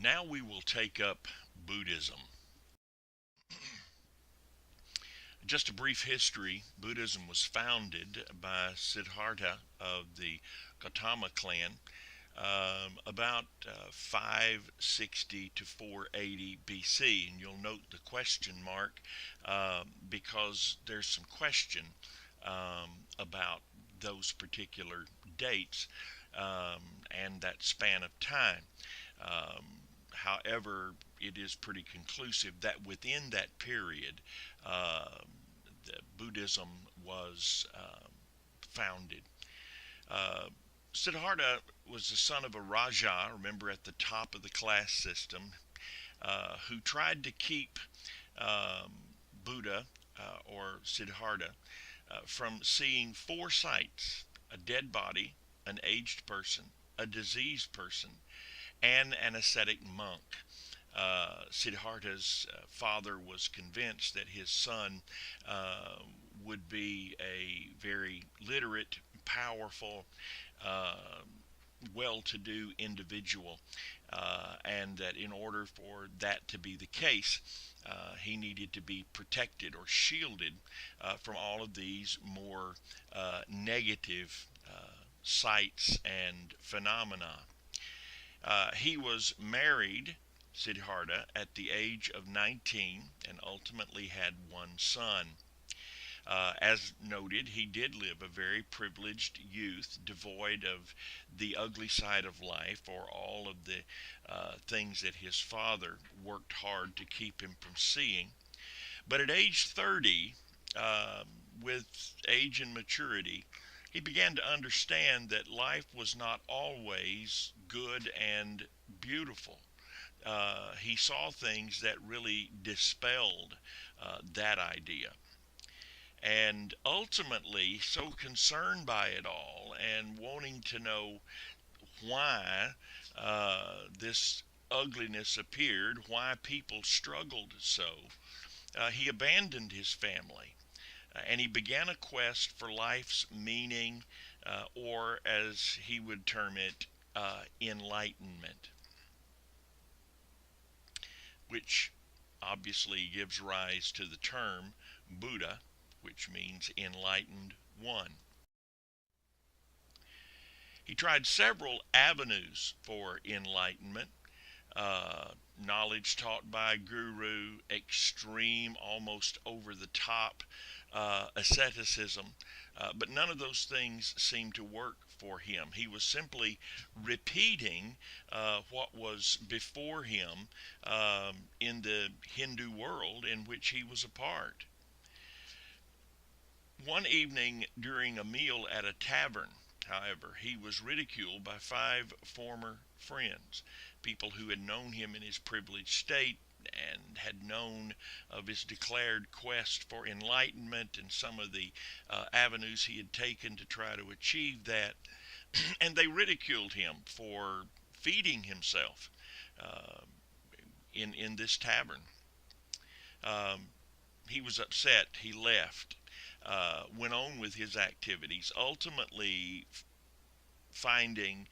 Now we will take up Buddhism. Just a brief history. Buddhism was founded by Siddhartha of the Gautama clan about 560 to 480 BC. And you'll note the question mark because there's some question about those particular dates and that span of time. Um, However, it is pretty conclusive that within that period, uh, Buddhism was founded. Uh, Siddhartha was the son of a Raja, remember, at the top of the class system, who tried to keep um, Buddha or Siddhartha from seeing four sights: a dead body, an aged person, a diseased person, and an ascetic monk. Siddhartha's father was convinced that his son uh, would be a very literate, powerful, uh, well to do individual, and that in order for that to be the case, he needed to be protected or shielded from all of these more negative sights and phenomena. He was married, Siddhartha, at the age of 19 and ultimately had one son. As noted, he did live a very privileged youth, devoid of the ugly side of life or all of the things that his father worked hard to keep him from seeing. But at age 30, uh, with age and maturity, he began to understand that life was not always good and beautiful. He saw things that really dispelled that idea. And ultimately, so concerned by it all and wanting to know why this ugliness appeared, why people struggled so, he abandoned his family and he began a quest for life's meaning, or as he would term it, enlightenment, which obviously gives rise to the term Buddha, which means enlightened one. He tried several avenues for enlightenment: knowledge taught by a guru, extreme, almost over the top asceticism, but none of those things seemed to work for him. He was simply repeating what was before him in the Hindu world in which he was a part. One evening during a meal at a tavern, however, he was ridiculed by five former friends, people who had known him in his privileged state and had known of his declared quest for enlightenment and some of the avenues he had taken to try to achieve that. And they ridiculed him for feeding himself uh, in this tavern. Um, he was upset. He left, went on with his activities, ultimately finding,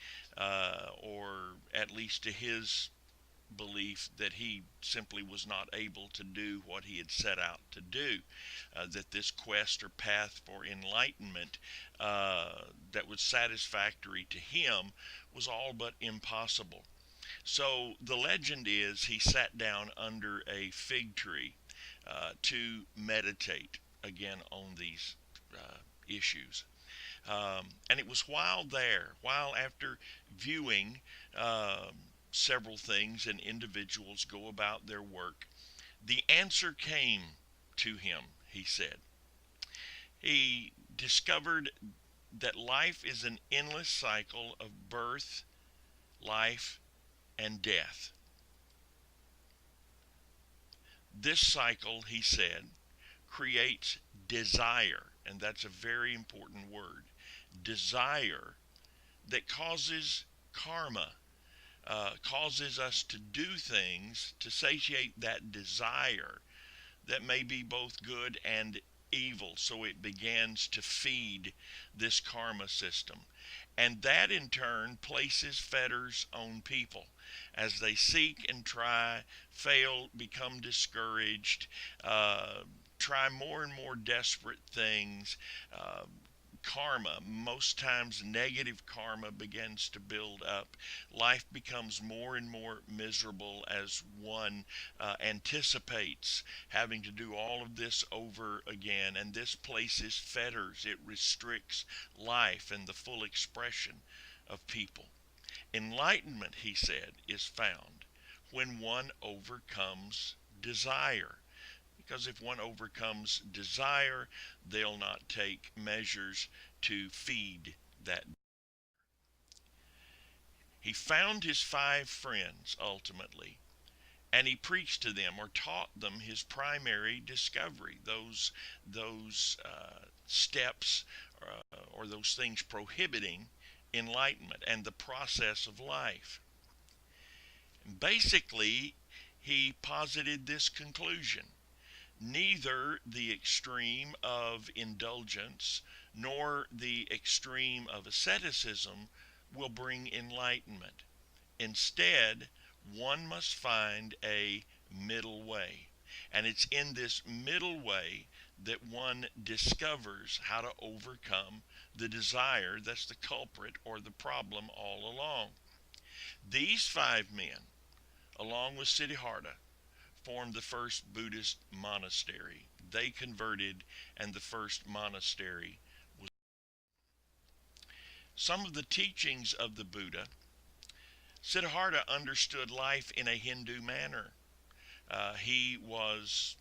or at least to his belief, that he simply was not able to do what he had set out to do, that this quest or path for enlightenment that was satisfactory to him was all but impossible. So the legend is he sat down under a fig tree to meditate again on these issues. And it was while there, while after viewing several things and individuals go about their work, the answer came to him, he said. He discovered that life is an endless cycle of birth, life, and death. This cycle, he said, creates desire, and that's a very important word, desire, that causes karma, causes us to do things to satiate that desire that may be both good and evil. So it begins to feed this karma system. And that in turn places fetters on people as they seek and try, fail, become discouraged, uh, try more and more desperate things. Uh, Karma, most times negative karma, begins to build up. Life becomes more and more miserable as one anticipates having to do all of this over again. And this places fetters, it restricts life and the full expression of people. Enlightenment, he said, is found when one overcomes desire. Because if one overcomes desire, they'll not take measures to feed that. He found his 5 friends ultimately, and he preached to them or taught them his primary discovery, those steps or those things prohibiting enlightenment and the process of life. Basically, he posited this conclusion: neither the extreme of indulgence nor the extreme of asceticism will bring enlightenment. Instead, one must find a middle way. And it's in this middle way that one discovers how to overcome the desire that's the culprit or the problem all along. These 5 men, along with Siddhartha, formed the first Buddhist monastery. They converted, and the first monastery was. Some of the teachings of the Buddha. Siddhartha understood life in a Hindu manner. He was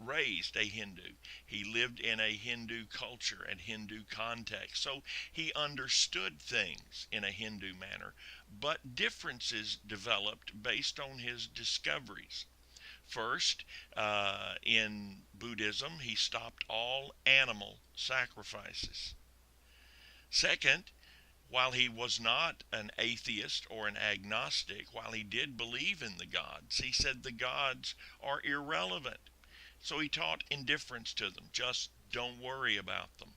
raised a Hindu. He lived in a Hindu culture and Hindu context. So he understood things in a Hindu manner, but differences developed based on his discoveries. First, in Buddhism, he stopped all animal sacrifices. Second, while he was not an atheist or an agnostic, while he did believe in the gods, he said the gods are irrelevant. So he taught indifference to them. Just don't worry about them.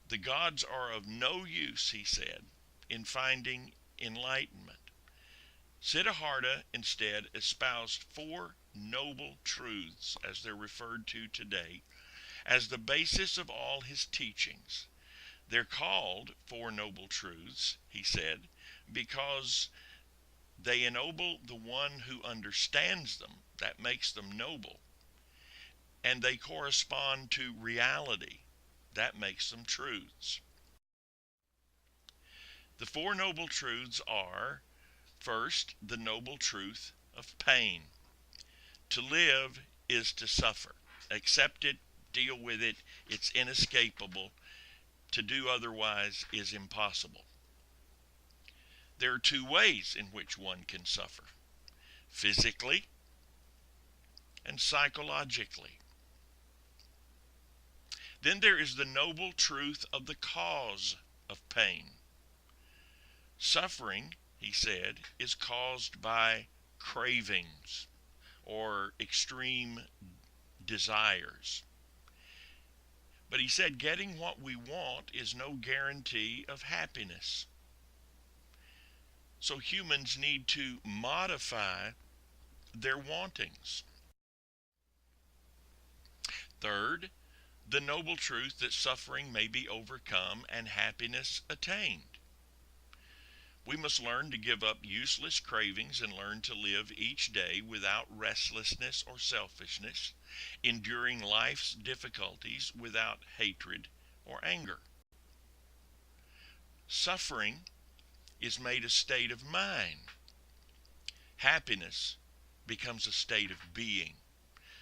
The gods are of no use, he said, in finding enlightenment. Siddhartha instead espoused 4 noble truths, as they're referred to today, as the basis of all his teachings. They're called 4 noble truths, he said, because they ennoble the one who understands them. That makes them noble. And they correspond to reality. That makes them truths. The 4 noble truths are: first, the noble truth of pain. To live is to suffer. Accept it, deal with it, it's inescapable. To do otherwise is impossible. There are 2 ways in which one can suffer: physically and psychologically. Then there is the noble truth of the cause of pain. Suffering, he said, is caused by cravings or extreme desires. But he said getting what we want is no guarantee of happiness. So humans need to modify their wantings. Third, the noble truth that suffering may be overcome and happiness attained. We must learn to give up useless cravings and learn to live each day without restlessness or selfishness, enduring life's difficulties without hatred or anger. Suffering is made a state of mind. Happiness becomes a state of being.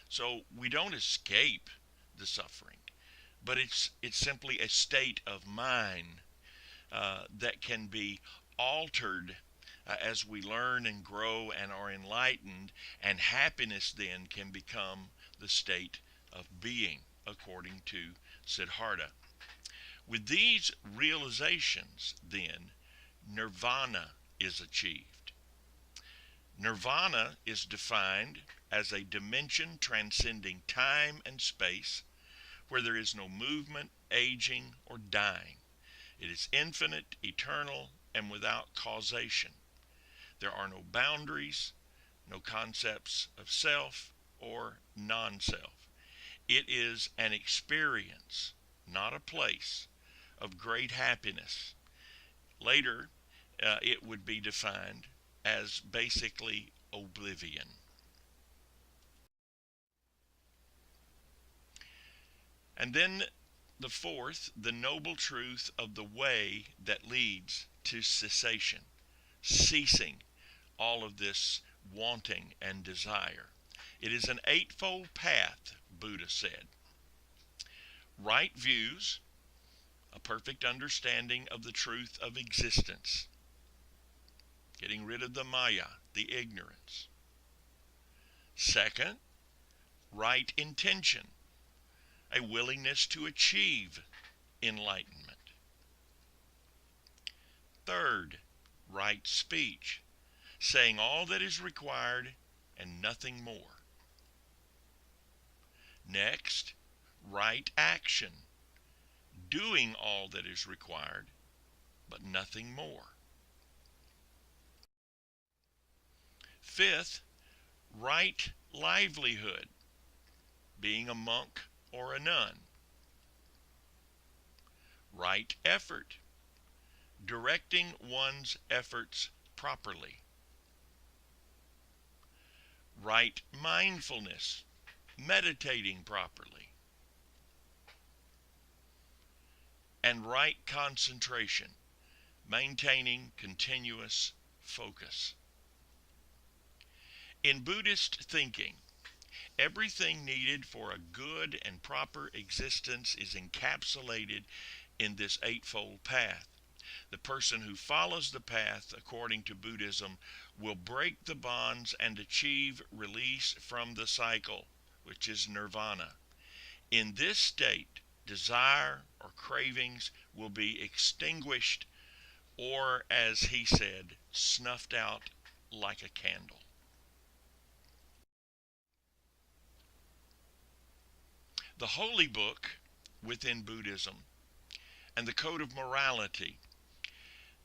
So we don't escape the suffering, but it's simply a state of mind that can be altered as we learn and grow and are enlightened, and happiness then can become the state of being, according to Siddhartha. With these realizations, then, nirvana is achieved. Nirvana is defined as a dimension transcending time and space, where there is no movement, aging, or dying. It is infinite, eternal, and without causation. There are no boundaries, no concepts of self or non-self. It is an experience, not a place, of great happiness. Later, it would be defined as basically oblivion. And then the fourth, the noble truth of the way that leads to cessation, ceasing all of this wanting and desire. It is an eightfold path, Buddha said. Right views, a perfect understanding of the truth of existence, getting rid of the maya, the ignorance. Second, right intention, a willingness to achieve enlightenment. Third, right speech, saying all that is required and nothing more. Next, right action, doing all that is required but nothing more. Fifth, right livelihood, being a monk or a nun. Right effort, directing one's efforts properly. Right mindfulness, meditating properly. And right concentration, maintaining continuous focus. In Buddhist thinking, everything needed for a good and proper existence is encapsulated in this eightfold path. The person who follows the path according to Buddhism will break the bonds and achieve release from the cycle, which is nirvana. In this state, desire or cravings will be extinguished, or, as he said, snuffed out like a candle. The holy book within Buddhism and the code of morality.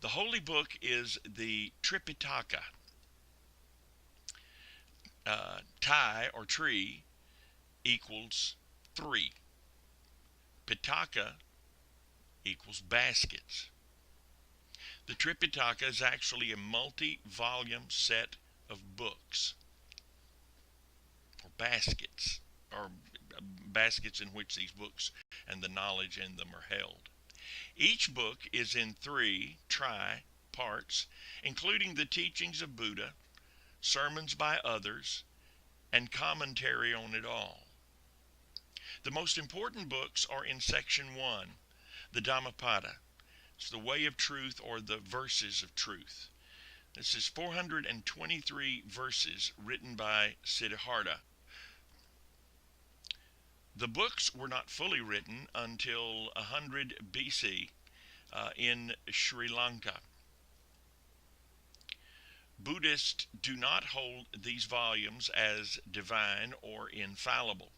The holy book is the Tripitaka. Tai or tree equals 3. Pitaka equals baskets. The Tripitaka is actually a multi-volume set of books, or baskets, or baskets in which these books and the knowledge in them are held. Each book is in 3 parts, including the teachings of Buddha, sermons by others, and commentary on it all. The most important books are in section 1, the Dhammapada. It's the way of truth, or the verses of truth. This is 423 verses written by Siddhartha. The books were not fully written until 100 BC in Sri Lanka. Buddhists do not hold these volumes as divine or infallible.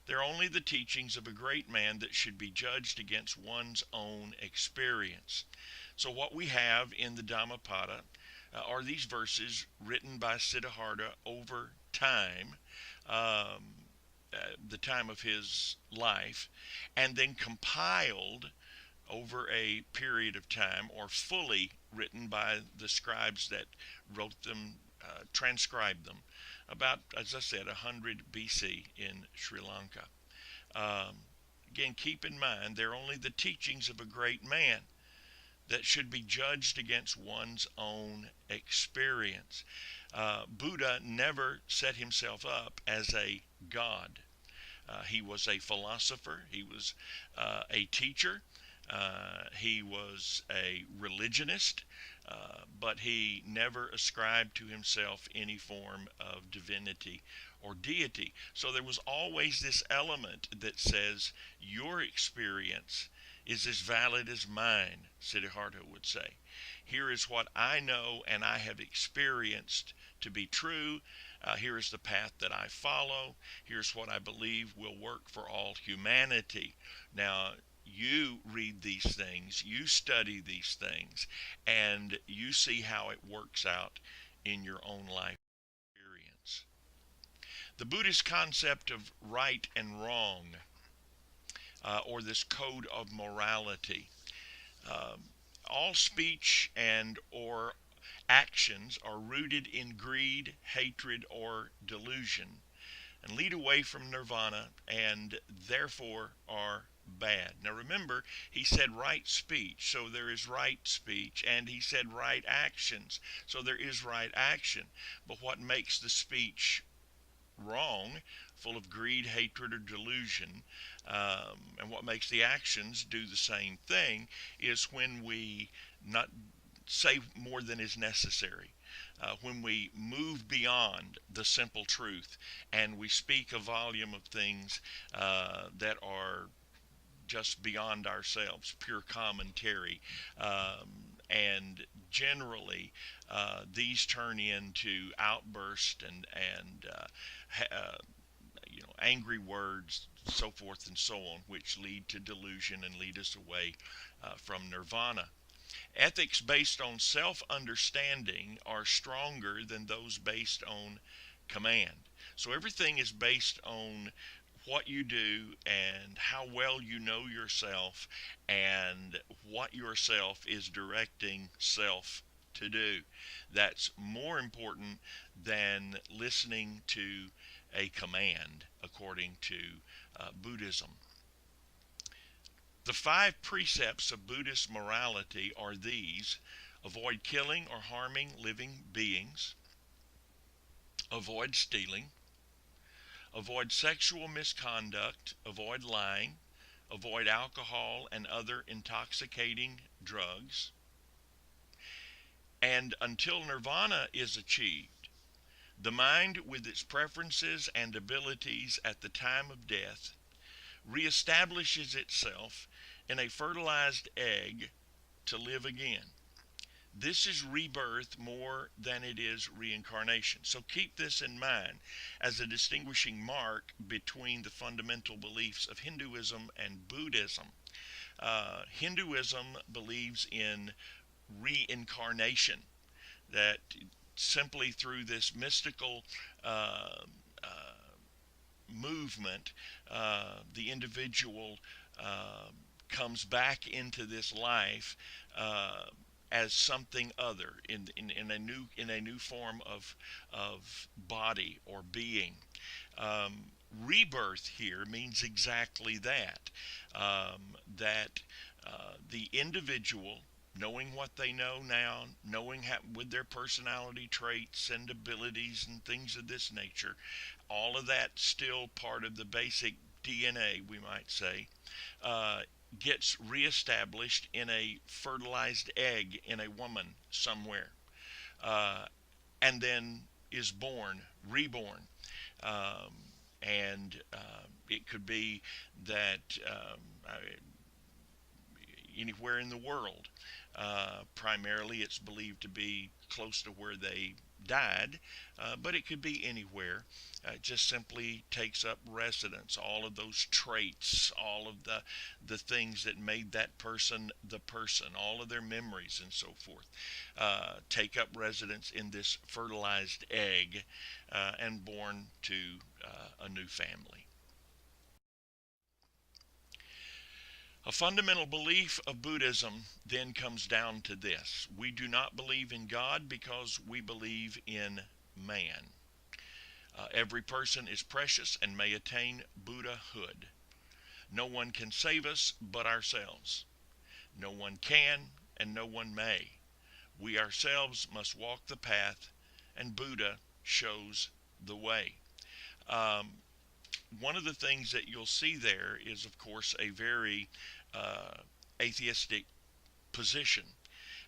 They're only the teachings of a great man that should be judged against one's own experience. So what we have in the Dhammapada are these verses written by Siddhartha over time, the time of his life, and then compiled over a period of time, or fully written by the scribes that wrote them, transcribed them, about, as I said, 100 BC in Sri Lanka. Again, keep in mind, they're only the teachings of a great man that should be judged against one's own experience. Buddha never set himself up as a god. He was a philosopher. He was a teacher. He was a religionist, but he never ascribed to himself any form of divinity or deity. So there was always this element that says, your experience is as valid as mine, Siddhartha would say. Here is what I know and I have experienced to be true. Here is the path that I follow. Here's what I believe will work for all humanity. Now, you read these things, you study these things, and you see how it works out in your own life experience. The Buddhist concept of right and wrong, or this code of morality, um, all speech and or actions are rooted in greed, hatred, or delusion, and lead away from nirvana, and therefore are bad. Now remember, he said right speech, so there is right speech, and he said right actions, so there is right action. But what makes the speech wrong, full of greed, hatred, or delusion, and what makes the actions do the same thing, is when we not say more than is necessary. When we move beyond the simple truth and we speak a volume of things that are just beyond ourselves, pure commentary, and generally these turn into outbursts and angry words, so forth and so on, which lead to delusion and lead us away from nirvana. Ethics based on self understanding are stronger than those based on command. So everything is based on what you do and how well you know yourself and what yourself is directing self to do. That's more important than listening to a command, according to Buddhism. The five precepts of Buddhist morality are these: avoid killing or harming living beings, avoid stealing, avoid sexual misconduct, avoid lying, avoid alcohol and other intoxicating drugs, and until nirvana is achieved, the mind, with its preferences and abilities at the time of death, reestablishes itself in a fertilized egg to live again. This is rebirth more than it is reincarnation. So keep this in mind as a distinguishing mark between the fundamental beliefs of Hinduism and Buddhism. Hinduism believes in reincarnation, that simply through this mystical movement, the individual comes back into this life as something other in a new form of body or being. Rebirth here means exactly that. That the individual, knowing what they know now, knowing how, with their personality traits and abilities and things of this nature, all of that still part of the basic DNA, we might say, uh, gets reestablished in a fertilized egg in a woman somewhere, uh, and then is born, reborn. Um, and it could be that anywhere in the world. Primarily, it's believed to be close to where they died, but it could be anywhere. It just simply takes up residence. All of those traits, all of the things that made that person the person, all of their memories and so forth, take up residence in this fertilized egg and born to a new family. A fundamental belief of Buddhism then comes down to this: we do not believe in God because we believe in man. Every person is precious and may attain Buddhahood. No one can save us but ourselves. No one can and no one may. We ourselves must walk the path, and Buddha shows the way. Um, One of the things that you'll see there is, of course, a very atheistic position.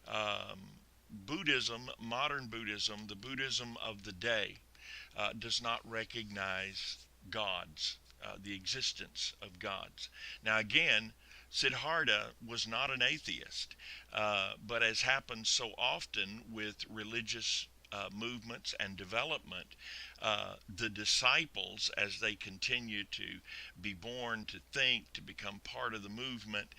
Um, Buddhism, modern Buddhism, the Buddhism of the day, does not recognize gods, the existence of gods. Now, again, Siddhartha was not an atheist, but as happens so often with religious movements and development, the disciples, as they continue to be born, to think, to become part of the movement,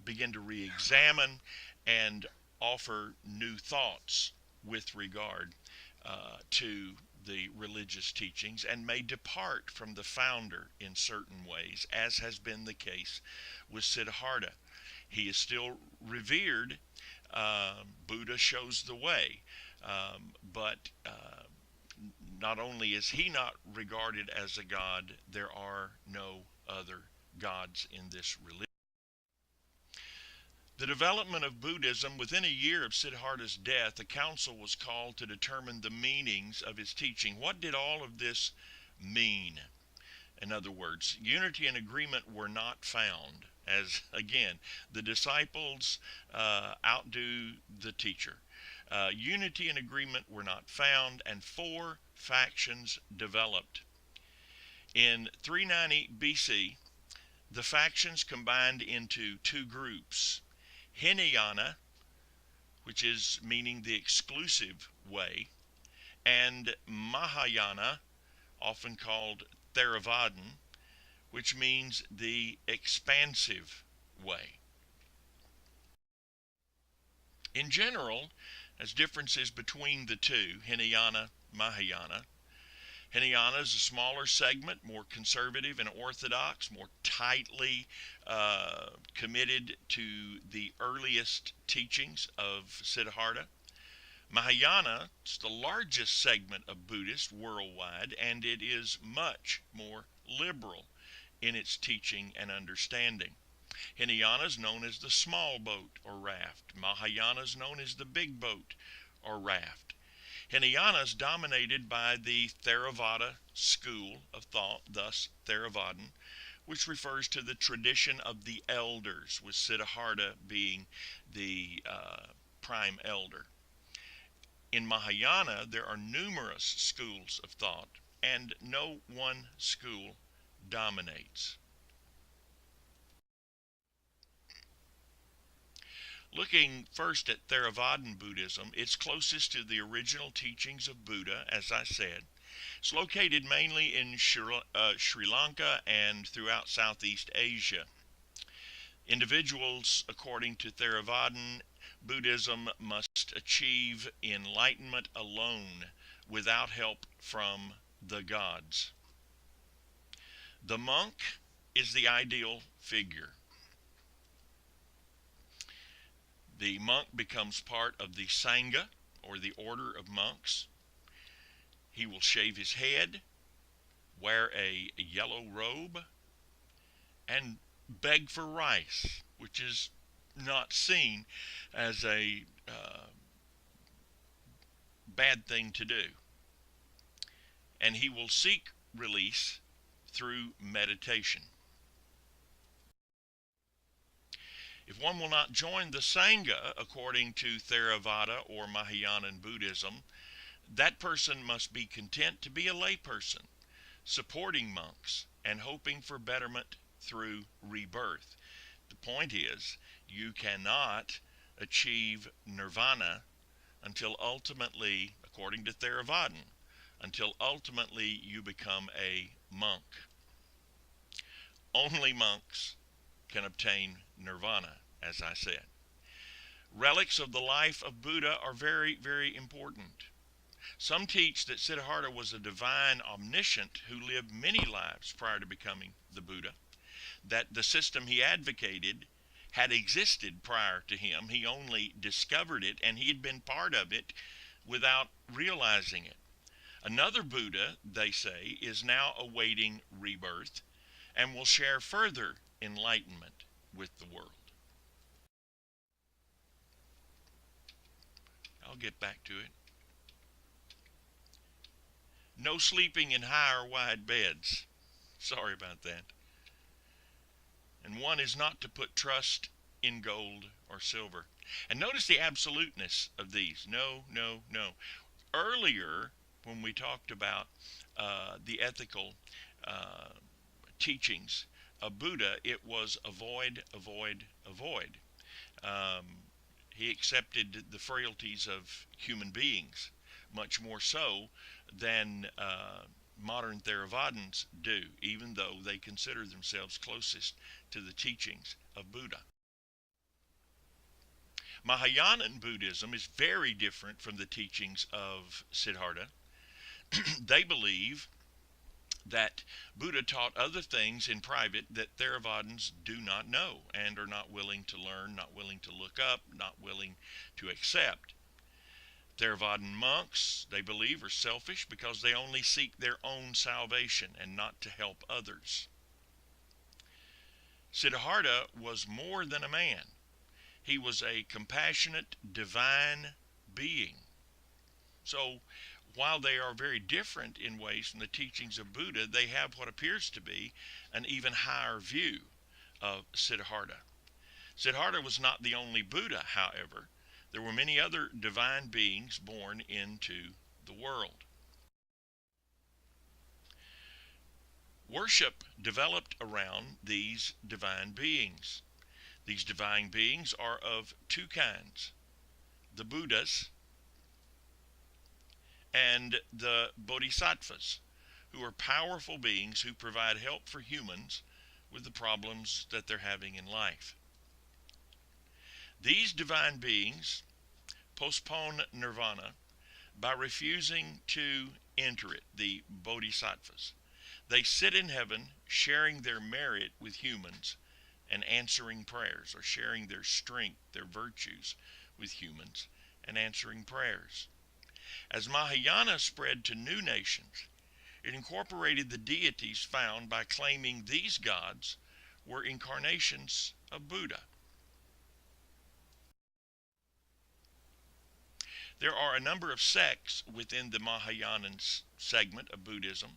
begin to re-examine and offer new thoughts with regard to the religious teachings, and may depart from the founder in certain ways, as has been the case with Siddhartha. He is still revered. Buddha shows the way, but not only is he not regarded as a god, there are no other gods in this religion. The development of Buddhism. Within a year of Siddhartha's death, a council was called to determine the meanings of his teaching. What did all of this mean? In other words, unity and agreement were not found, as, again, the disciples outdo the teacher. Unity and agreement were not found, and 4 factions developed. In 390 BC, the factions combined into 2 groups. Hinayana, which is meaning the exclusive way, and Mahayana, often called Theravadan, which means the expansive way. In general, as differences between the two, Hinayana, Mahayana, Hinayana is a smaller segment, more conservative and orthodox, more tightly committed to the earliest teachings of Siddhartha. Mahayana is the largest segment of Buddhists worldwide, and it is much more liberal in its teaching and understanding. Hinayana is known as the small boat or raft. Mahayana is known as the big boat or raft. Hinayana is dominated by the Theravada school of thought, thus Theravadan, which refers to the tradition of the elders, with Siddhartha being the prime elder. In Mahayana, there are numerous schools of thought, and no one school dominates. Looking first at Theravadan Buddhism, it's closest to the original teachings of Buddha, as I said. It's located mainly in Sri Lanka and throughout Southeast Asia. Individuals, according to Theravadan Buddhism, must achieve enlightenment alone, without help from the gods. The monk is the ideal figure. The monk becomes part of the Sangha, or the order of monks. He will shave his head, wear a yellow robe, and beg for rice, which is not seen as a bad thing to do. And he will seek release through meditation. If one will not join the Sangha, according to Theravada or Mahayanan Buddhism, that person must be content to be a layperson, supporting monks and hoping for betterment through rebirth. The point is, you cannot achieve nirvana until ultimately, according to Theravadan, until ultimately you become a monk. Only monks can obtain nirvana, as I said. Relics of the life of Buddha are very, very important. Some teach that Siddhartha was a divine omniscient who lived many lives prior to becoming the Buddha, that the system he advocated had existed prior to him. He only discovered it, and he had been part of it without realizing it. Another Buddha, they say, is now awaiting rebirth and will share further enlightenment with the world. I'll get back to it. No sleeping in high or wide beds. Sorry about that. And one is not to put trust in gold or silver. And notice the absoluteness of these. No, no, no. Earlier, when we talked about the ethical teachings of Buddha, it was avoid, avoid, avoid. He accepted the frailties of human beings, much more so than modern Theravadins do, even though they consider themselves closest to the teachings of Buddha. Mahayanan Buddhism is very different from the teachings of Siddhartha. They believe that Buddha taught other things in private that Theravadins do not know and are not willing to learn, not willing to look up, not willing to accept. Theravadin monks, they believe, are selfish because they only seek their own salvation and not to help others. Siddhartha was more than a man. He was a compassionate, divine being. So, while they are very different in ways from the teachings of Buddha, they have what appears to be an even higher view of Siddhartha. Siddhartha was not the only Buddha, however. There were many other divine beings born into the world. Worship developed around these divine beings. These divine beings are of two kinds: the Buddhas and the Bodhisattvas, who are powerful beings who provide help for humans with the problems that they're having in life. These divine beings postpone nirvana by refusing to enter it, the Bodhisattvas. They sit in heaven sharing their merit with humans and answering prayers, or sharing their strength, their virtues with humans and answering prayers. As Mahayana spread to new nations, it incorporated the deities found by claiming these gods were incarnations of Buddha. There are a number of sects within the Mahayanan segment of Buddhism.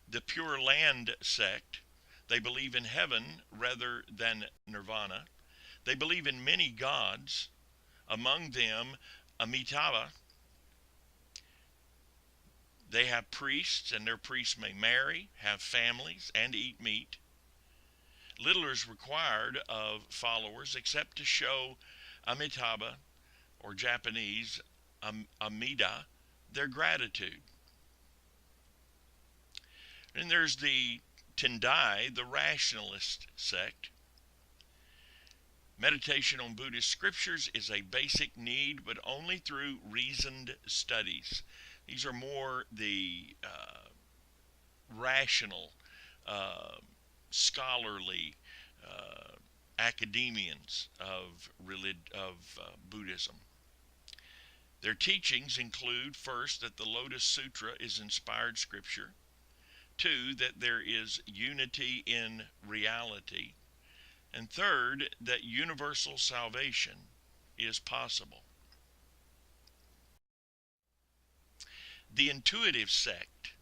The Pure Land sect, they believe in heaven rather than nirvana. They believe in many gods, among them Amitabha. They have priests, and their priests may marry, have families, and eat meat. Little is required of followers except to show Amitabha, or Japanese Amida, their gratitude. And there's the Tendai, the rationalist sect. Meditation on Buddhist scriptures is a basic need, but only through reasoned studies. These are more the rational, scholarly academians of Buddhism. Their teachings include, first, that the Lotus Sutra is inspired scripture; two, that there is unity in reality; and third, that universal salvation is possible. The intuitive sect,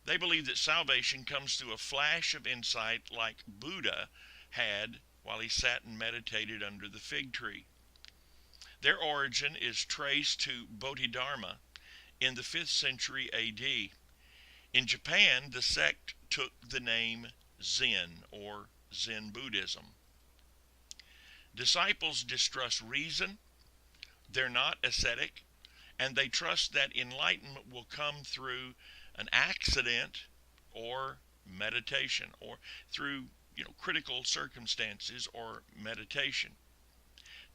they believe that salvation comes through a flash of insight like Buddha had while he sat and meditated under the fig tree. Their origin is traced to Bodhidharma in the 5th century A.D. In Japan, the sect took the name Zen, or Zen Buddhism. Disciples distrust reason, they're not ascetic, and they trust that enlightenment will come through an accident or meditation, or through critical circumstances or meditation.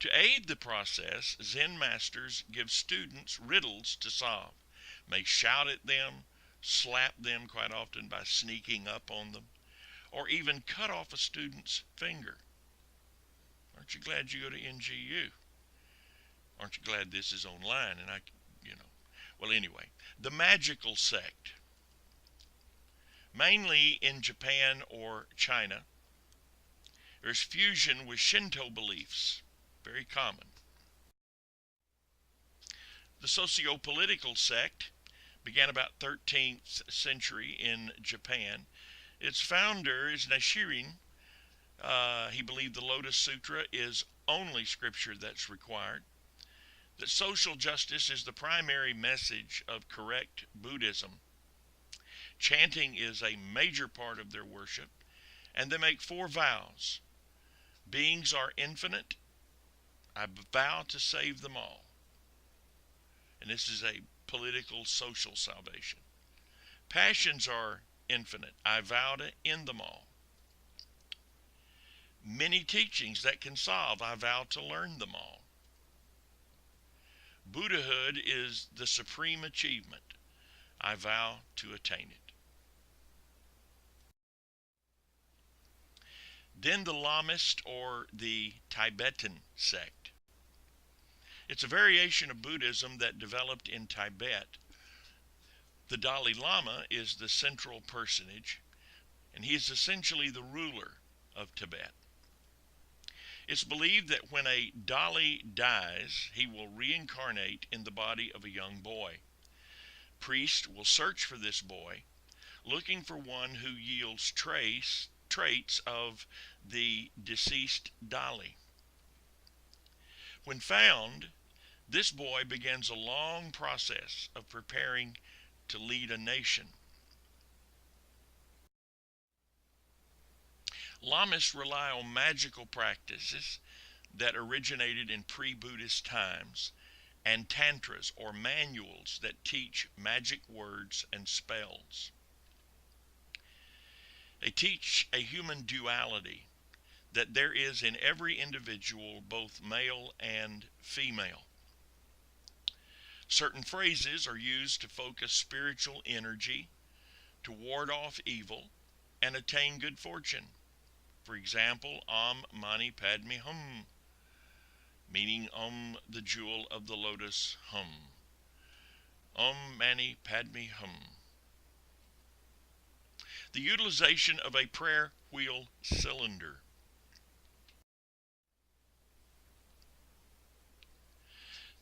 To aid the process, Zen masters give students riddles to solve, may shout at them, slap them quite often by sneaking up on them, or even cut off a student's finger. Aren't you glad you go to NGU? Aren't you glad this is online? And well, anyway, the magical sect, mainly in Japan or China. There's fusion with Shinto beliefs, very common. The socio-political sect began about 13th century in Japan. Its founder is Nichiren. He believed the Lotus Sutra is only scripture that's required. That social justice is the primary message of correct Buddhism. Chanting is a major part of their worship, and they make 4 vows. Beings are infinite, I vow to save them all. And this is a political, social salvation. Passions are infinite. I vow to end them all. Many teachings that can solve. I vow to learn them all. Buddhahood is the supreme achievement. I vow to attain it. Then the Lamist, or the Tibetan sect. It's a variation of Buddhism that developed in Tibet. The Dalai Lama is the central personage, and he is essentially the ruler of Tibet. It's believed that when a Dalai dies, he will reincarnate in the body of a young boy. Priests will search for this boy, looking for one who yields traits of the deceased Dalai. When found, this boy begins a long process of preparing to lead a nation. Lamists rely on magical practices that originated in pre-Buddhist times, and tantras, or manuals that teach magic words and spells. They teach a human duality, that there is in every individual both male and female. Certain phrases are used to focus spiritual energy, to ward off evil, and attain good fortune. For example, Om Mani Padme Hum, meaning the jewel of the lotus, Hum. Om Mani Padme Hum. The utilization of a prayer wheel cylinder.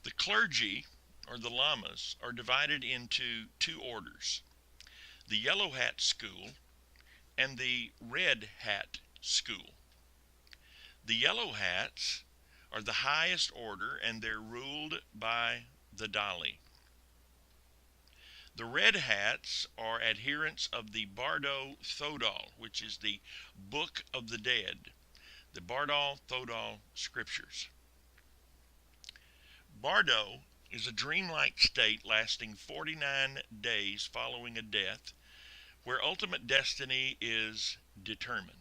The clergy, or the lamas, are divided into two orders: the Yellow Hat School and the Red Hat School. The Yellow Hats are the highest order, and they're ruled by the Dalai. The Red Hats are adherents of the Bardo Thodol, which is the Book of the Dead, the Bardo Thodol scriptures. Bardo is a dreamlike state lasting 49 days following a death, where ultimate destiny is determined.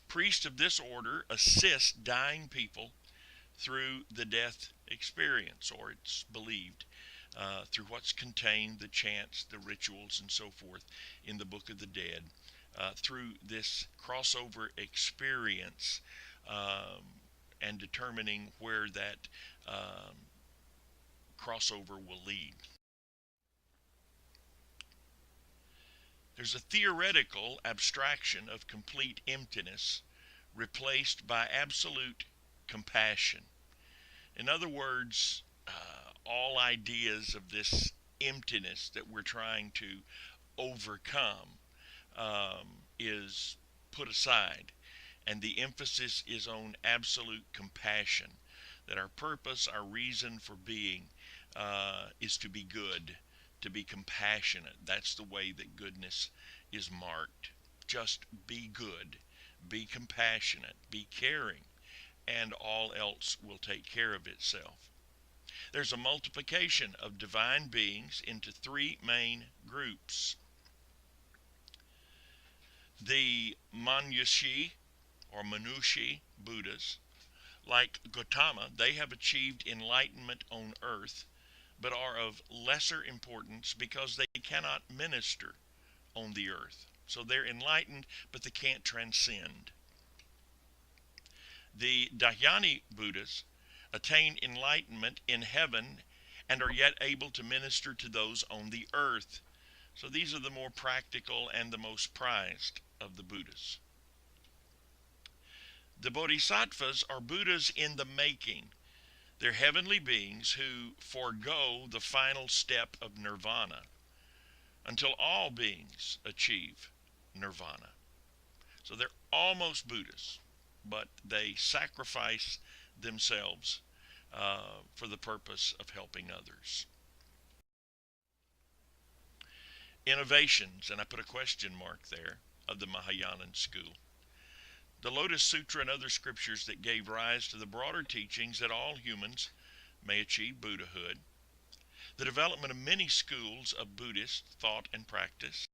Priests of this order assist dying people through the death experience, or it's believed, through what's contained, the chants, the rituals, and so forth in the Book of the Dead, through this crossover experience, and determining where that crossover will lead. There's a theoretical abstraction of complete emptiness replaced by absolute compassion. In other words, all ideas of this emptiness that we're trying to overcome is put aside, and the emphasis is on absolute compassion, that our purpose, our reason for being, is to be good, to be compassionate. That's the way that goodness is marked. Just be good, be compassionate, be caring, and all else will take care of itself. There's a multiplication of divine beings into three main groups. The Manushi, or Manushi Buddhas, like Gautama, they have achieved enlightenment on earth, but are of lesser importance because they cannot minister on the earth. So they're enlightened, but they can't transcend. The Dhyani Buddhas attain enlightenment in heaven and are yet able to minister to those on the earth. So these are the more practical and the most prized of the Buddhas. The Bodhisattvas are Buddhas in the making. They're heavenly beings who forego the final step of nirvana until all beings achieve nirvana. So they're almost Buddhas, but they sacrifice themselves for the purpose of helping others. Innovations, and I put a question mark there, of the Mahayanan school. the Lotus Sutra and other scriptures that gave rise to the broader teachings that all humans may achieve Buddhahood, the development of many schools of Buddhist thought and practice,